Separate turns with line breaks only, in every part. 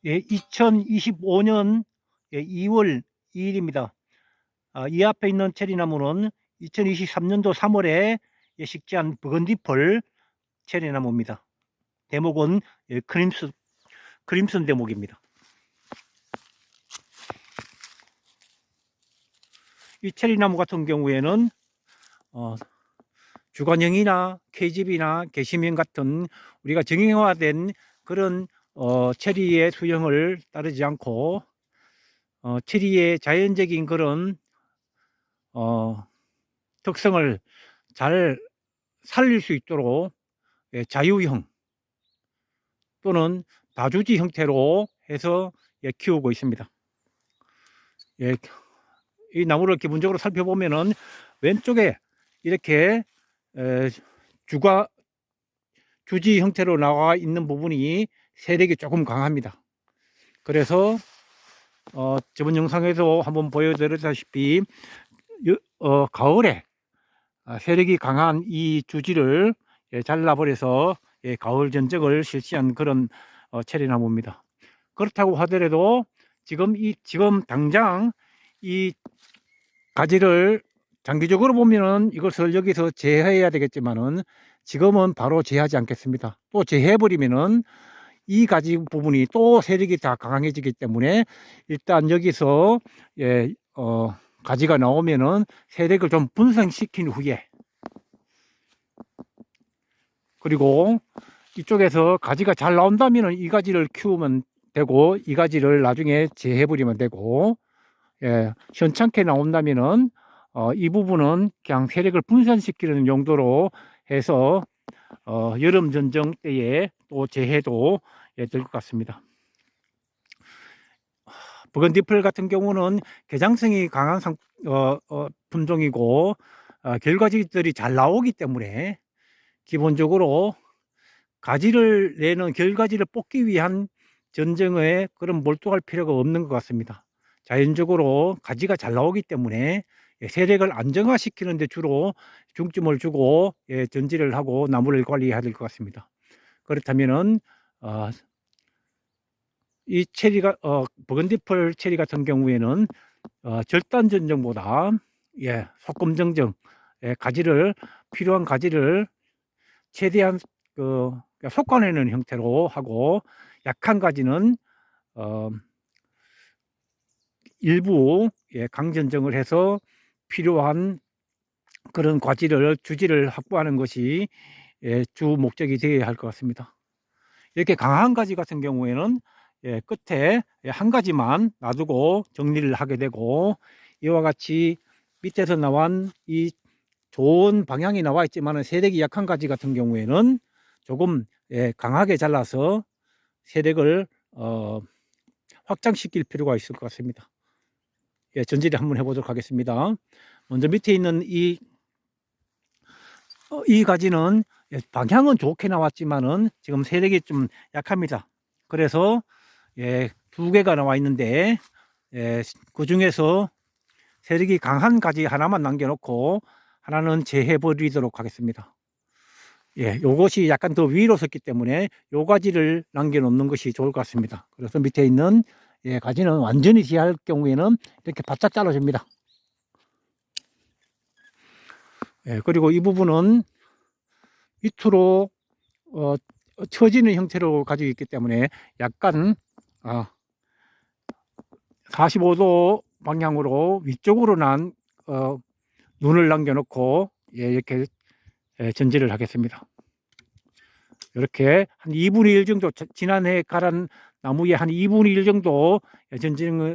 예, 2025년 2월 2일입니다. 이 앞에 있는 체리나무는 2023년도 3월에 식재한 버건디펄 체리나무입니다. 대목은 크림슨 대목입니다. 이 체리나무 같은 경우에는 주관형이나 KGB나 게시명 같은 우리가 정형화된 그런 체리의 수형을 따르지 않고 체리의 자연적인 그런 특성을 잘 살릴 수 있도록 자유형 또는 다주지 형태로 해서 키우고 있습니다. 이 나무를 기본적으로 살펴보면은 왼쪽에 이렇게 주지 형태로 나와 있는 부분이 세력이 조금 강합니다. 그래서 저번 영상에서 한번 보여드렸다시피 가을에 세력이 강한 이 주지를 잘라버려서 가을 전적을 실시한 그런 체리나무입니다. 그렇다고 하더라도 지금 당장 이 가지를 장기적으로 보면은 이것을 여기서 제해야 되겠지만은 지금은 바로 제하지 않겠습니다. 또 제해버리면은 이 가지 부분이 또 세력이 다 강해지기 때문에 일단 여기서 가지가 나오면은 세력을 좀 분산시킨 후에, 그리고 이쪽에서 가지가 잘 나온다면 이 가지를 키우면 되고, 이 가지를 나중에 재해버리면 되고, 현찮게 나온다면은 이 부분은 그냥 세력을 분산시키는 용도로 해서 여름 전정 때에 또 재해도 될 것 같습니다. 버건디펄 같은 경우는 개장성이 강한 품종이고 결과지들이 잘 나오기 때문에 기본적으로 가지를 내는 결과지를 뽑기 위한 전정에 그런 몰두할 필요가 없는 것 같습니다. 자연적으로 가지가 잘 나오기 때문에 세력을 안정화시키는 데 주로 중점을 주고 전지를 하고 나무를 관리해야 될 것 같습니다. 그렇다면은 이 체리가 버건디펄 체리 같은 경우에는 절단 전정보다 소금 정정, 가지를 필요한 가지를 최대한 솎아내는 형태로 하고, 약한 가지는 일부 강전정을 해서 필요한 그런 주지를 확보하는 것이 주 목적이 되어야 할 것 같습니다. 이렇게 강한 가지 같은 경우에는 끝에 한 가지만 놔두고 정리를 하게 되고, 이와 같이 밑에서 나온 이 좋은 방향이 나와 있지만 세력이 약한 가지 같은 경우에는 조금 강하게 잘라서 세력을 확장시킬 필요가 있을 것 같습니다. 전지를 한번 해보도록 하겠습니다. 먼저 밑에 있는 이 가지는 방향은 좋게 나왔지만은 지금 세력이 좀 약합니다. 그래서 두 개가 나와 있는데 그 중에서 세력이 강한 가지 하나만 남겨놓고 하나는 재해버리도록 하겠습니다. 요것이 약간 더 위로 섰기 때문에 요 가지를 남겨놓는 것이 좋을 것 같습니다. 그래서 밑에 있는 가지는 완전히 제할 경우에는 이렇게 바짝 잘라줍니다. 그리고 이 부분은 밑으로 처지는 형태로 가지고 있기 때문에 약간 45도 방향으로 위쪽으로 난 눈을 남겨놓고 이렇게 전지를 하겠습니다. 이렇게 한 2분의 1 정도, 지난해 갈은 나무에 한 2분의 1 정도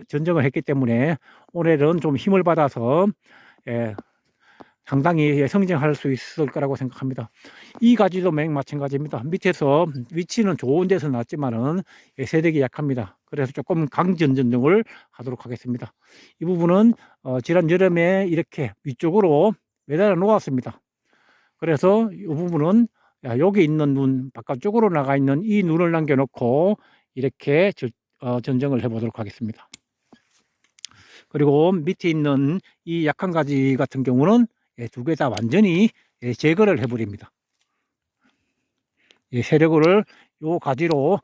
전정을 했기 때문에 올해는 좀 힘을 받아서 상당히 성장할 수 있을 거라고 생각합니다. 이 가지도 마찬가지입니다. 밑에서 위치는 좋은 데서 났지만은 세력이 약합니다. 그래서 조금 강전 전정을 하도록 하겠습니다. 이 부분은 지난 여름에 이렇게 위쪽으로 매달아 놓았습니다. 그래서 이 부분은 여기 있는 눈, 바깥쪽으로 나가 있는 이 눈을 남겨놓고 이렇게 전정을 해보도록 하겠습니다. 그리고 밑에 있는 이 약한 가지 같은 경우는 두 개 다 완전히 제거를 해버립니다. 세력을 요 가지로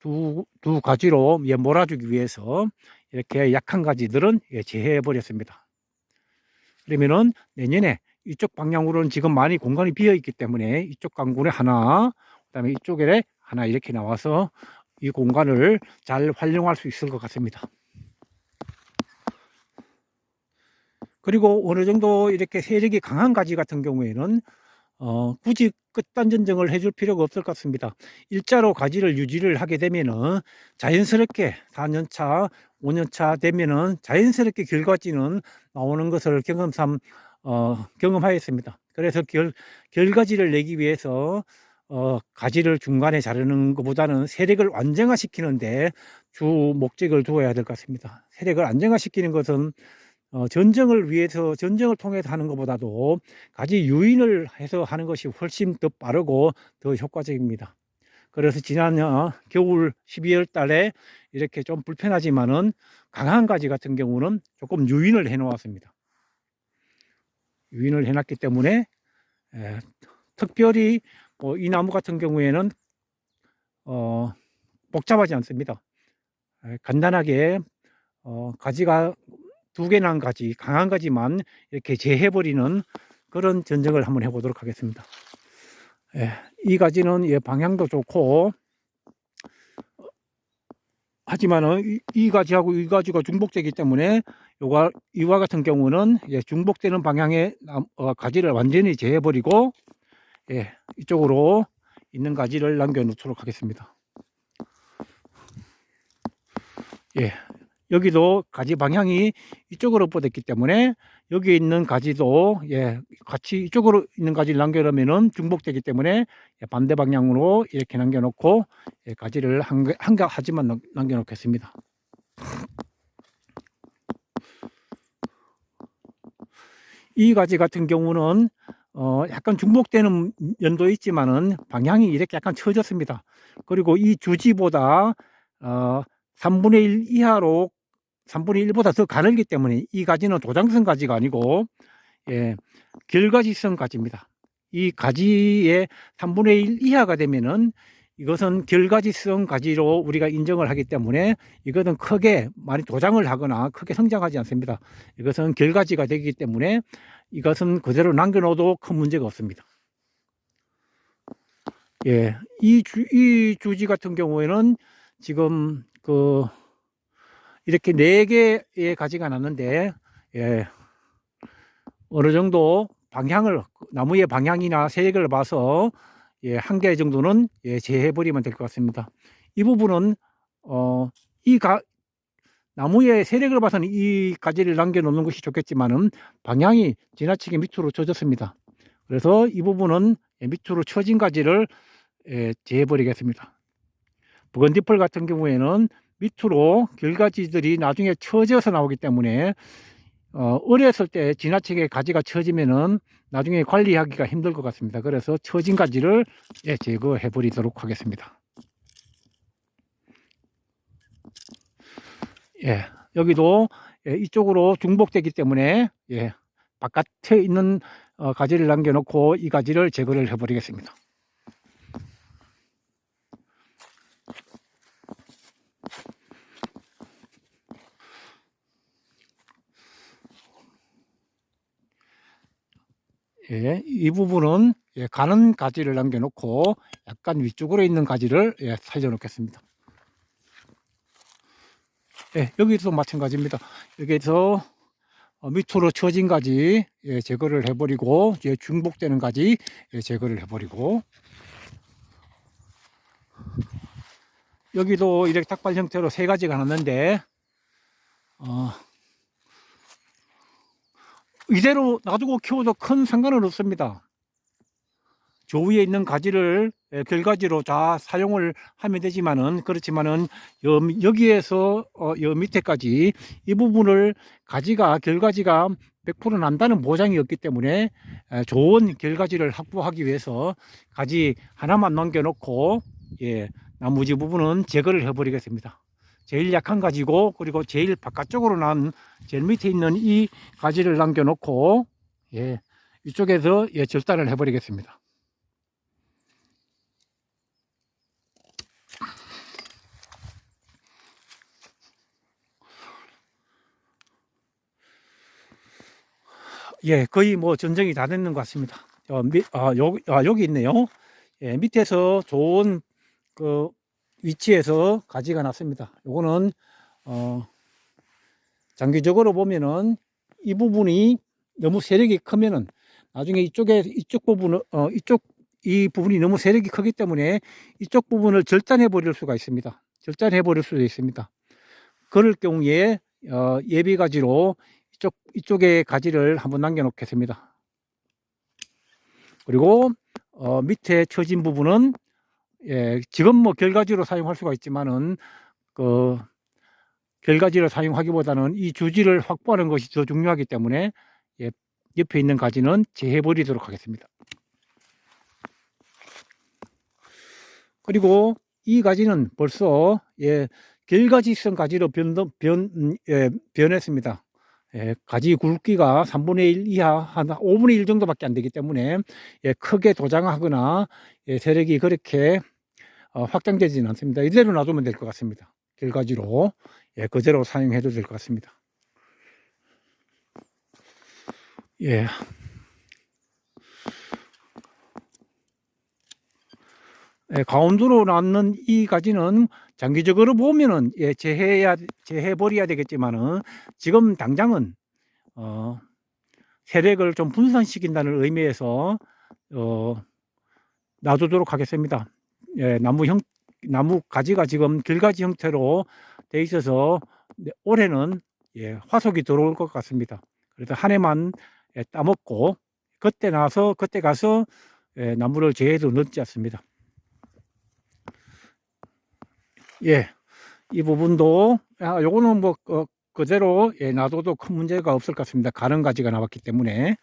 두 가지로 몰아주기 위해서 이렇게 약한 가지들은 제해해 버렸습니다. 그러면은 내년에 이쪽 방향으로는 지금 많이 공간이 비어 있기 때문에 이쪽 강군에 하나, 그다음에 이쪽에 하나 이렇게 나와서 이 공간을 잘 활용할 수 있을 것 같습니다. 그리고 어느 정도 이렇게 세력이 강한 가지 같은 경우에는 굳이 끝단 전정을 해줄 필요가 없을 것 같습니다. 일자로 가지를 유지를 하게 되면은 자연스럽게 4년차, 5년차 되면은 자연스럽게 결과지는 나오는 것을 경험하였습니다. 그래서 결과지를 내기 위해서 가지를 중간에 자르는 것보다는 세력을 안정화시키는데 주 목적을 두어야 될 것 같습니다. 세력을 안정화시키는 것은 전정을 위해서, 전정을 통해서 하는 것보다도 가지 유인을 해서 하는 것이 훨씬 더 빠르고 더 효과적입니다. 그래서 지난 겨울 12월 달에 이렇게 좀 불편하지만은 강한 가지 같은 경우는 조금 유인을 해 놓았습니다. 유인을 해 놨기 때문에 특별히 이 나무 같은 경우에는 복잡하지 않습니다. 간단하게 가지가 두 개 난 가지, 강한 가지만 이렇게 재해버리는 그런 전정을 한번 해보도록 하겠습니다. 이 가지는 방향도 좋고, 하지만은 이 가지하고 이 가지가 중복되기 때문에 이와 같은 경우는 중복되는 방향의 가지를 완전히 재해버리고 이쪽으로 있는 가지를 남겨 놓도록 하겠습니다. 여기도 가지 방향이 이쪽으로 뻗었기 때문에 여기 있는 가지도 같이 이쪽으로 있는 가지를 남겨놓으면 중복되기 때문에 반대 방향으로 이렇게 남겨놓고 가지를 한 가지만 남겨놓겠습니다. 이 가지 같은 경우는 약간 중복되는 면도 있지만은 방향이 이렇게 약간 처졌습니다. 그리고 이 주지보다 3분의 1 이하로 3분의 1보다 더 가늘기 때문에 이 가지는 도장성 가지가 아니고 결가지성 가지입니다. 이 가지의 3분의 1 이하가 되면은 이것은 결가지성 가지로 우리가 인정을 하기 때문에 이것은 크게 많이 도장을 하거나 크게 성장하지 않습니다. 이것은 결가지가 되기 때문에 이것은 그대로 남겨놓아도 큰 문제가 없습니다. 이 주지 같은 경우에는 지금 이렇게 4개의 가지가 났는데 어느 정도 방향을, 나무의 방향이나 세력을 봐서 1개 정도는 제해 버리면 될 것 같습니다. 이 부분은 나무의 세력을 봐서는 이 가지를 남겨 놓는 것이 좋겠지만은 방향이 지나치게 밑으로 쳐졌습니다. 그래서 이 부분은 밑으로 쳐진 가지를 제해 버리겠습니다. 버건디펄 같은 경우에는 밑으로 결가지들이 나중에 처져서 나오기 때문에 어렸을 때 지나치게 가지가 처지면은 나중에 관리하기가 힘들 것 같습니다. 그래서 처진 가지를 제거해 버리도록 하겠습니다. 여기도 이쪽으로 중복되기 때문에 바깥에 있는 가지를 남겨놓고 이 가지를 제거를 해 버리겠습니다. 이 부분은 가는 가지를 남겨놓고 약간 위쪽으로 있는 가지를 살려 놓겠습니다. 여기도 마찬가지입니다. 여기서 밑으로 처진 가지 제거를 해버리고 중복되는 가지 제거를 해버리고, 여기도 이렇게 닭발 형태로 3가지가 났는데 이대로 놔두고 키워도 큰 상관은 없습니다. 저 위에 있는 가지를 결가지로 다 사용을 하면 되지만은, 그렇지만은 여기에서 여 밑에까지 이 부분을 결가지가 100% 난다는 보장이 없기 때문에 좋은 결가지를 확보하기 위해서 가지 하나만 남겨놓고 나머지 부분은 제거를 해 버리겠습니다. 제일 약한 가지고, 그리고 제일 바깥쪽으로 난 제일 밑에 있는 이 가지를 남겨놓고 이쪽에서 절단을 해 버리겠습니다. 예, 거의 뭐 전쟁이 다 됐는 것 같습니다. 여기 있네요. 예, 밑에서 좋은 그 위치에서 가지가 났습니다. 요거는 장기적으로 보면은 이 부분이 너무 세력이 크면은 나중에 이쪽 부분을 이 부분이 너무 세력이 크기 때문에 이쪽 부분을 절단해 버릴 수가 있습니다. 절단해 버릴 수도 있습니다. 그럴 경우에 예비 가지로 이쪽에 가지를 한번 남겨 놓겠습니다. 그리고 밑에 처진 부분은 지금 뭐 결가지로 사용할 수가 있지만은 그 결가지를 사용하기보다는 이 주지를 확보하는 것이 더 중요하기 때문에 옆에 있는 가지는 제해 버리도록 하겠습니다. 그리고 이 가지는 벌써 결가지성 가지로 변했습니다. 가지 굵기가 3분의 1 이하 한 5분의 1 정도밖에 안 되기 때문에 크게 도장하거나 세력이 그렇게 확장되지는 않습니다. 이대로 놔두면 될 것 같습니다. 결가지로 그대로 사용해도 될 것 같습니다. 예. 가운데로 낳는 이 가지는 장기적으로 보면은 제해버려야 되겠지만은 지금 당장은 세력을 좀 분산시킨다는 의미에서 놔두도록 하겠습니다. 나무 가지가 지금 길가지 형태로 돼 있어서 올해는 화석이 들어올 것 같습니다. 그래서 한 해만 따먹고 그때 가서 나무를 재해도 늦지 않습니다. 이 부분도 요거는 뭐 그대로 놔둬도 큰 문제가 없을 것 같습니다. 가는 가지가 나왔기 때문에.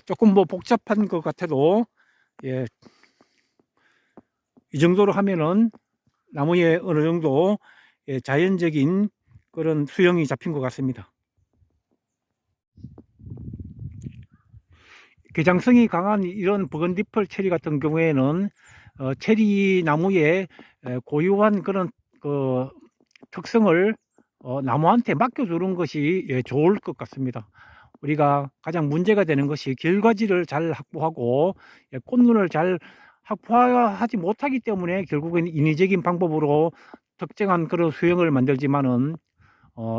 조금 뭐 복잡한 것 같아도 이 정도로 하면은 나무에 어느 정도 자연적인 그런 수영이 잡힌 것 같습니다. 개장성이 강한 이런 버건디펄 체리 같은 경우에는 체리 나무의 고유한 그런 그 특성을 나무한테 맡겨주는 것이 좋을 것 같습니다. 우리가 가장 문제가 되는 것이 결과지를 잘 확보하고 꽃눈을 잘 확보하지 못하기 때문에 결국엔 인위적인 방법으로 특정한 그런 수영을 만들지만은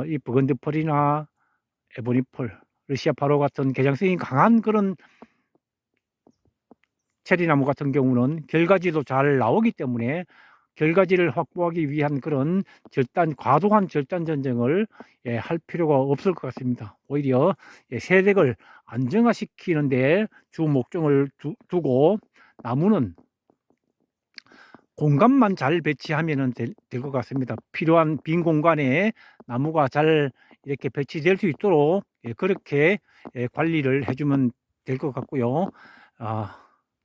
이 버건디펄이나 에보니펄, 러시아 파로 같은 개장성이 강한 그런 체리나무 같은 경우는 결과지도 잘 나오기 때문에 결과지를 확보하기 위한 그런 과도한 절단 전쟁을 할 필요가 없을 것 같습니다. 오히려 세력을 안정화시키는데 주 목적을 두고 나무는 공간만 잘 배치하면 될 것 같습니다. 필요한 빈 공간에 나무가 잘 이렇게 배치될 수 있도록 그렇게 관리를 해주면 될 것 같고요.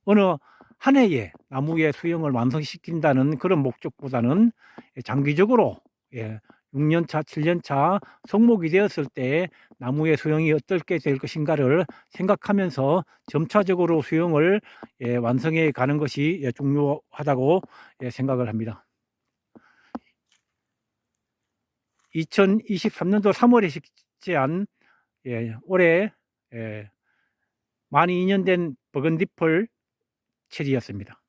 어느 한 해에 나무의 수영을 완성시킨다는 그런 목적보다는 장기적으로 6년차, 7년차 성목이 되었을 때 나무의 수영이 어떻게 될 것인가를 생각하면서 점차적으로 수영을 완성해 가는 것이 중요하다고 생각을 합니다. 2023년도 3월에 식재한 올해 만이 2년 된 버건디펄 체리였습니다.